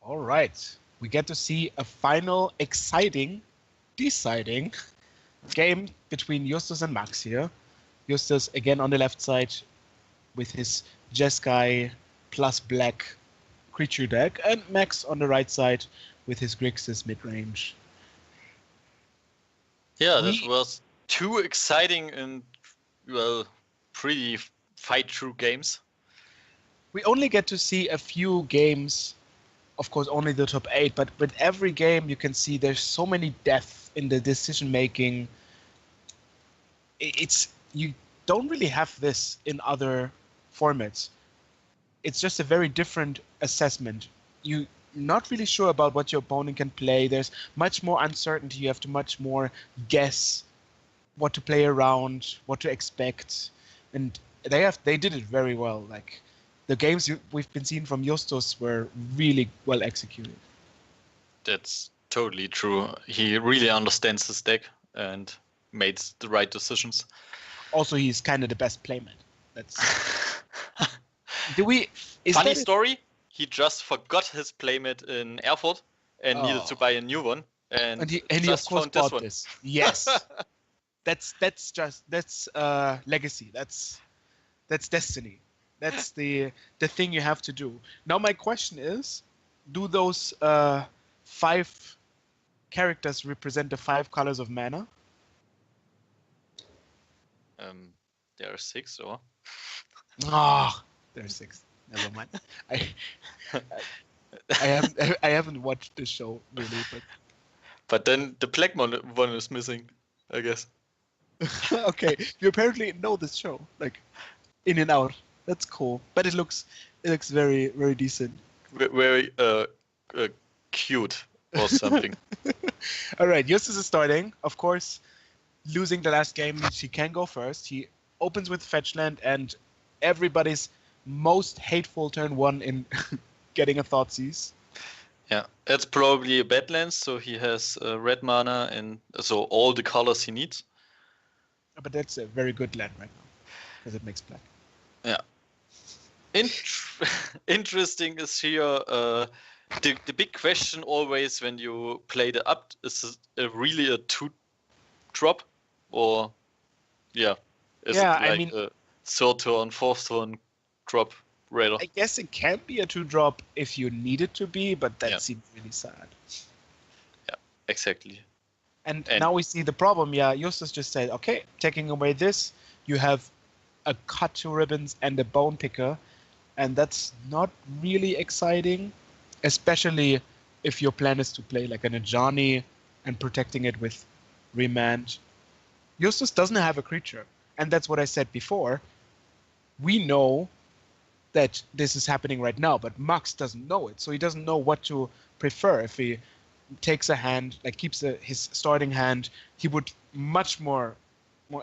All right. We get to see a final exciting, deciding game between Justus and Max here. Justus again on the left side with his Jeskai plus black creature deck, and Max on the right side with his Grixis mid-range. Yeah, that was two exciting and, well, pretty fight-through games. We only get to see a few games, of course only the top 8, but with every game you can see there's so many depth in the decision making. You don't really have this in other formats. It's just a very different assessment. You're not really sure about what your opponent can play. There's much more uncertainty. You have to much more guess what to play around, what to expect, and they did it very well. Like the games we've been seeing from Justus were really well executed. That's totally true. He really understands his deck and made the right decisions. Also, he's kind of the best playmat. That's Funny story. He just forgot his playmat in Erfurt and needed to buy a new one. And he of course bought this. Yes. That's legacy. That's destiny. That's the thing you have to do. Now my question is, do those 5 characters represent the 5 colors of mana? There are 6, or? There are 6. Never mind. I haven't watched the show really, but then the black one is missing, I guess. Okay, you apparently know this show, like in and out. That's cool, but it looks very very decent. Very cute or something. All right, Justus is starting. Of course, losing the last game means he can go first. He opens with fetch land and everybody's most hateful turn 1 in getting a Thoughtseize. Yeah, it's probably a Badlands, so he has red mana and so all the colors he needs. But that's a very good land right now, because it makes black. Yeah. Interesting is here the big question always when you play the up, is it really a 2-drop or is it like a 3rd turn, 4th turn drop rather? I guess it can be a 2-drop if you need it to be, but that seems really sad. Yeah, exactly. And now we see the problem. Yeah, Justus just said, okay, taking away this, you have a cut 2 ribbons and a bone picker, and that's not really exciting, especially if your plan is to play like an Ajani and protecting it with Remand. Justus doesn't have a creature, and that's what I said before. We know that this is happening right now, but Max doesn't know it, so he doesn't know what to prefer. If he takes a hand, like keeps his starting hand, he would much more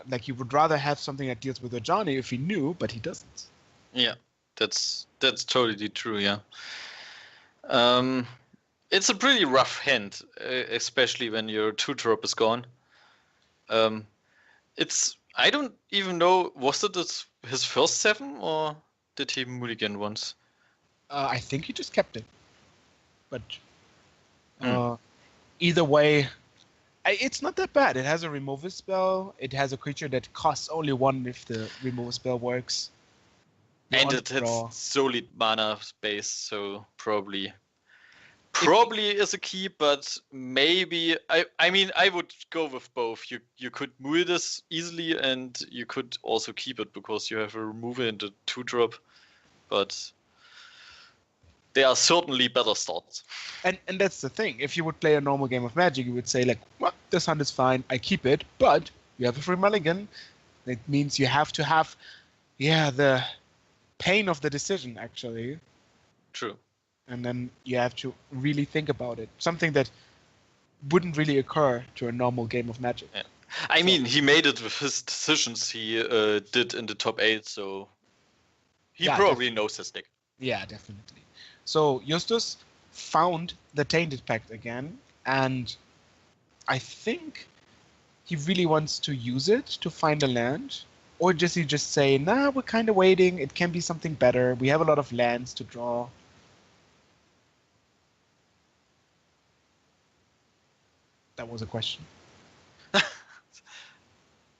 like he would rather have something that deals with Ajani if he knew, but he doesn't. Yeah, that's totally true. Yeah, it's a pretty rough hand, especially when your 2-drop is gone. I don't even know, was it his first 7 or did he mulligan once? I think he just kept it, but either way, it's not that bad. It has a removal spell. It has a creature that costs only 1 if the removal spell works. And it has solid mana space, so probably is a key, but maybe I mean I would go with both. You could move this easily and you could also keep it because you have a removal and a 2-drop, but there are certainly better starts. And that's the thing. If you would play a normal game of Magic, you would say like, well, this hand is fine, I keep it, but you have a free mulligan. It means you have to have the pain of the decision actually. True. And then you have to really think about it. Something that wouldn't really occur to a normal game of Magic. Yeah. I mean, he made it with his decisions he did in the top 8, so he probably knows his deck. Yeah, definitely. So Justus found the Tainted Pact again, and I think he really wants to use it to find a land. Or does he just say, nah, we're kind of waiting, it can be something better, we have a lot of lands to draw? That was a question.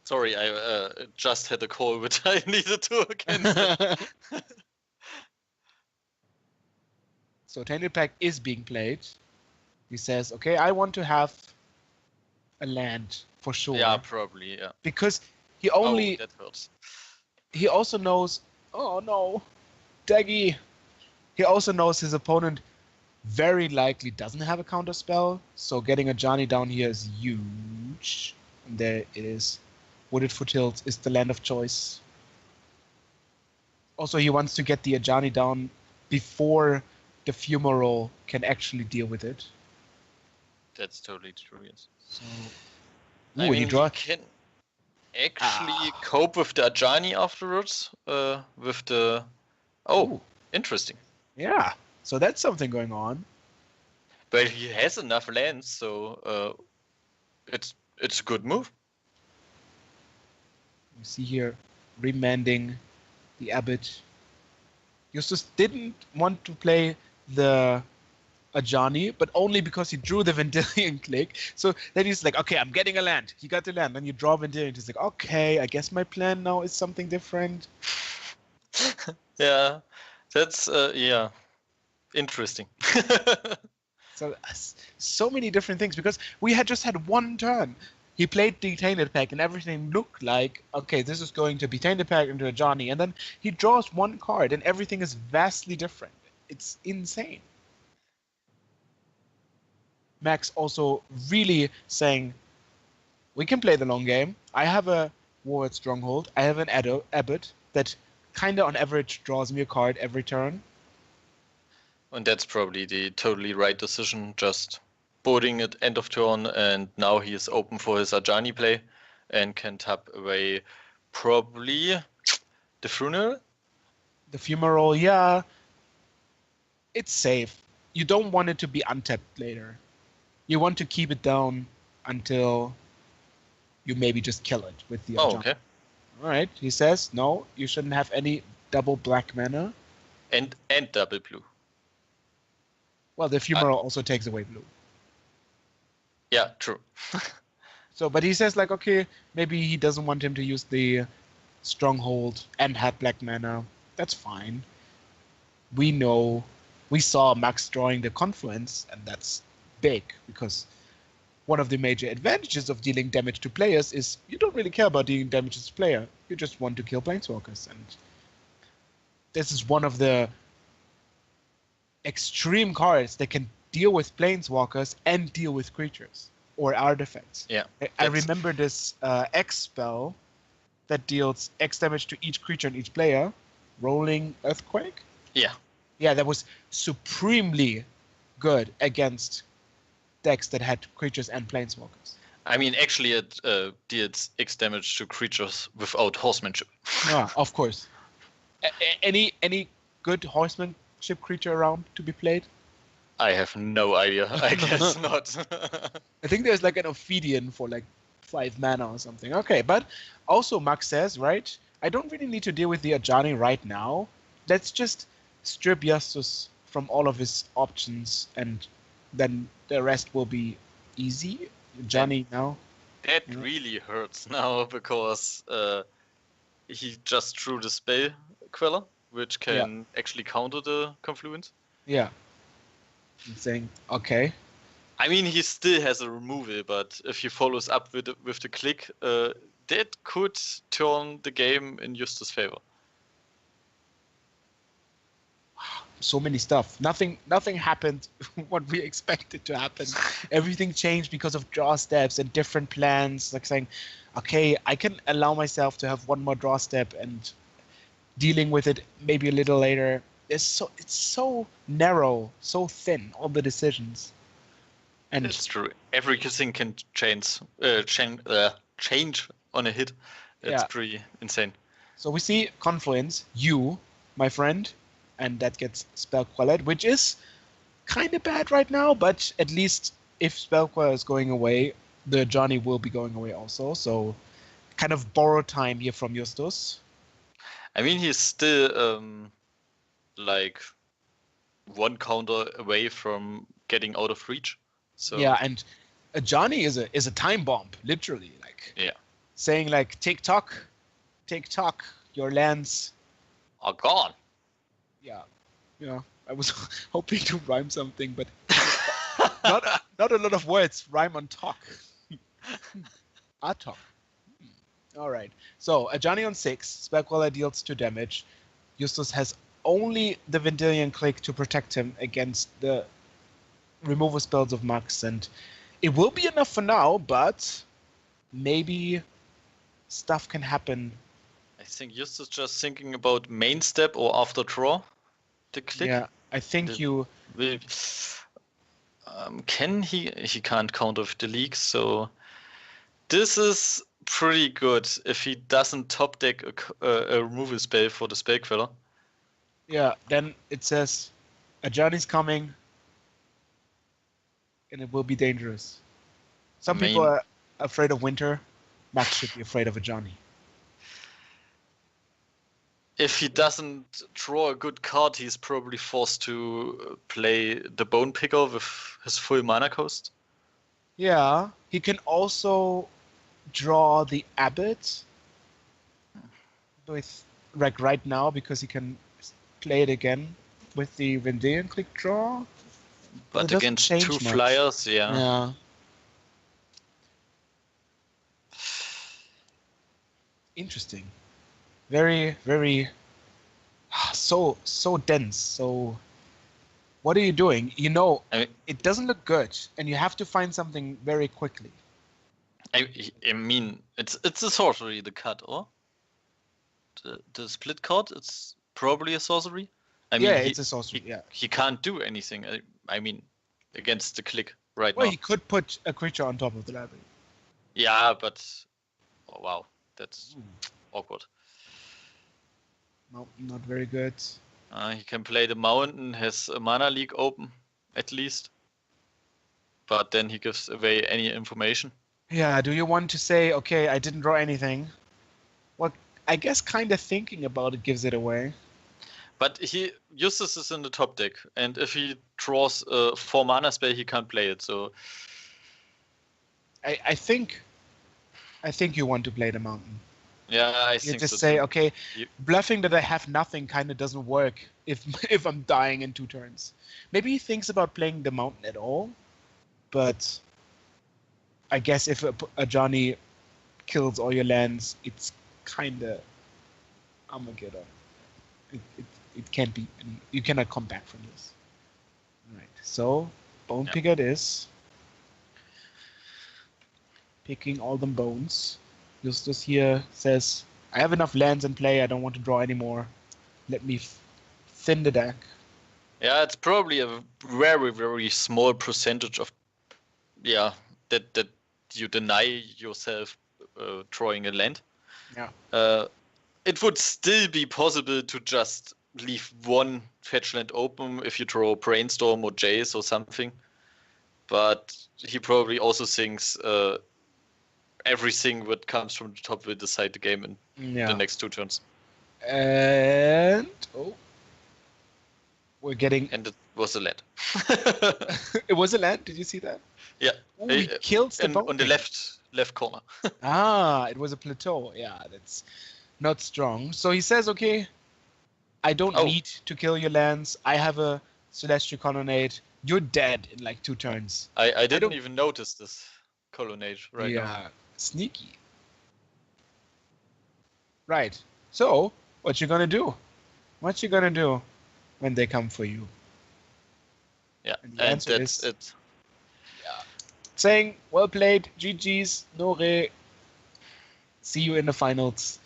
Sorry, I just had a call which I needed to cancel. So Tainted Pact is being played. He says, okay, I want to have a land for sure. Yeah, probably, yeah. Because he only... Oh, that hurts. He also knows... Oh, no. Daggy. He also knows his opponent very likely doesn't have a counter spell, so getting a Ajani down here is huge. And there it is. Wooded Foothills is the land of choice. Also, he wants to get the Ajani down before the Fumarole can actually deal with it. That's totally true, yes. So, I mean, he can actually cope with the Ajani afterwards, with the... Oh, interesting. Yeah, so that's something going on. But he has enough lands, so it's a good move. You see here, remanding the Abbot. Justus didn't want to play the Ajani, but only because he drew the Vendilion Click. So then he's like, okay, I'm getting a land. He got the land. Then you draw Vendilion. He's like, okay, I guess my plan now is something different. Yeah, that's, yeah, interesting. So many different things, because we had just had one turn. He played the Tainted Pact and everything looked like, okay, this is going to be Tainted Pact into Ajani. And then he draws one card and everything is vastly different. It's insane. Max also really saying, we can play the long game. I have a Warlord Stronghold. I have an Abbot that kind of on average draws me a card every turn. And that's probably the totally right decision, just boarding it end of turn, and now he is open for his Ajani play and can tap away probably the Funeral? The Fumarole, yeah. It's safe. You don't want it to be untapped later. You want to keep it down until you maybe just kill it with the Ajani. Oh, okay. Alright, he says, no, you shouldn't have any double black mana. And double blue. Well, the Fumarole also takes away blue. Yeah, true. So, but he says, like, okay, maybe he doesn't want him to use the Stronghold and have black mana. That's fine. We saw Max drawing the Confluence, and that's big, because one of the major advantages of dealing damage to players is you don't really care about dealing damage to the player. You just want to kill Planeswalkers, and this is one of the extreme cards that can deal with Planeswalkers and deal with creatures or artifacts. Yeah. I remember this X spell that deals X damage to each creature and each player. Rolling Earthquake? Yeah. Yeah, that was supremely good against decks that had creatures and Planeswalkers. I mean, actually, it deals X damage to creatures without horsemanship. Yeah, of course. Any good horsemanship creature around to be played? I have no idea. I guess not. I think there's like an Ophidian for like 5 mana or something. Okay, but also Max says, right, I don't really need to deal with the Ajani right now. Let's just strip Justus from all of his options, and then the rest will be easy. Ajani now. That really hurts now, because he just drew the Spell Queller, which can actually counter the Confluence. Yeah. I'm saying, okay. I mean, he still has a removal, but if he follows up with the click, that could turn the game in Justus' favor. So many stuff. Nothing happened what we expected to happen. Everything changed because of draw steps and different plans. Like saying, okay, I can allow myself to have one more draw step and dealing with it maybe a little later. It's so narrow, so thin, all the decisions. And it's true. Everything can change on a hit. It's pretty insane. So we see Confluence, you, my friend, and that gets Spell Quellered, which is kind of bad right now, but at least if Spell Queller is going away, the Johnny will be going away also. So kind of borrow time here from Justus. I mean, he's still like one counter away from getting out of reach. So yeah, and Ajani is a time bomb, literally. Like saying like tick tock, your lands are gone. Yeah. I was hoping to rhyme something, but not a lot of words rhyme on talk. Talk. All right. So Ajani on 6, Spellcaller deals 2 damage. Justus has only the Vendilion Click to protect him against the removal spells of Max, and it will be enough for now, but maybe stuff can happen. I think Justus just thinking about main step or after draw the click. Yeah, I think you will. Can he can't counter with the leaks, so this is pretty good if he doesn't top deck a removal spell for the spell queller. Yeah, then it says Ajani's coming and it will be dangerous. Some people are afraid of winter. Max should be afraid of Ajani. If he doesn't draw a good card, he's probably forced to play the Bone Picker with his full mana cost. Yeah, he can also draw the Abbot with like right now because he can play it again with the Vendilion Click draw. But against 2 much. flyers, yeah. Interesting. Very, very so dense. So what are you doing? It doesn't look good, and you have to find something very quickly. I mean, it's a sorcery, the cut, or the split card. It's probably a sorcery. It's a sorcery. He can't do anything. I mean, against the click right now. Well, he could put a creature on top of the library. Yeah, but wow, that's awkward. No, not very good. He can play the mountain, has a mana leak open, at least. But then he gives away any information. Yeah, do you want to say, okay, I didn't draw anything? Well, I guess kind of thinking about it gives it away. But Justus is in the top deck, and if he draws a 4 mana spell, he can't play it, so... I think you want to play the mountain. Yeah, I think so. You just say, okay, bluffing that I have nothing kind of doesn't work if I'm dying in 2 turns. Maybe he thinks about playing the mountain at all, but I guess if Ajani kills all your lands, it's kind of Armageddon. It can't be. You cannot come back from this. All right. So Bone Picker it is. Picking all them bones. Justus here says, I have enough lands in play, I don't want to draw anymore. Let me thin the deck. Yeah, it's probably a very, very small percentage of, that you deny yourself drawing a land. Yeah. It would still be possible to just leave 1 fetch land open if you draw Brainstorm or Jace or something. But he probably also thinks... everything that comes from the top will decide the game in the next 2 turns. And we're getting. And it was a land. It was a land. Did you see that? Yeah. Ooh, he kills the bone on the left corner. It was a plateau. Yeah, that's not strong. So he says, okay, I don't need to kill your lands. I have a Celestial Colonnade. You're dead in like 2 turns. I didn't even notice this Colonnade now. Yeah. Sneaky. Right. So, what you gonna do? What you gonna do when they come for you? Yeah, and the answer that's is, it. Yeah. Saying, well played, GG's, Nore. See you in the finals.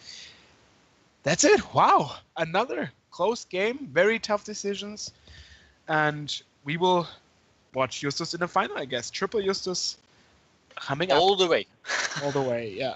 That's it. Wow. Another close game. Very tough decisions. And we will watch Justus in the final, I guess. Triple Justus coming up. All the way. All the way, yeah.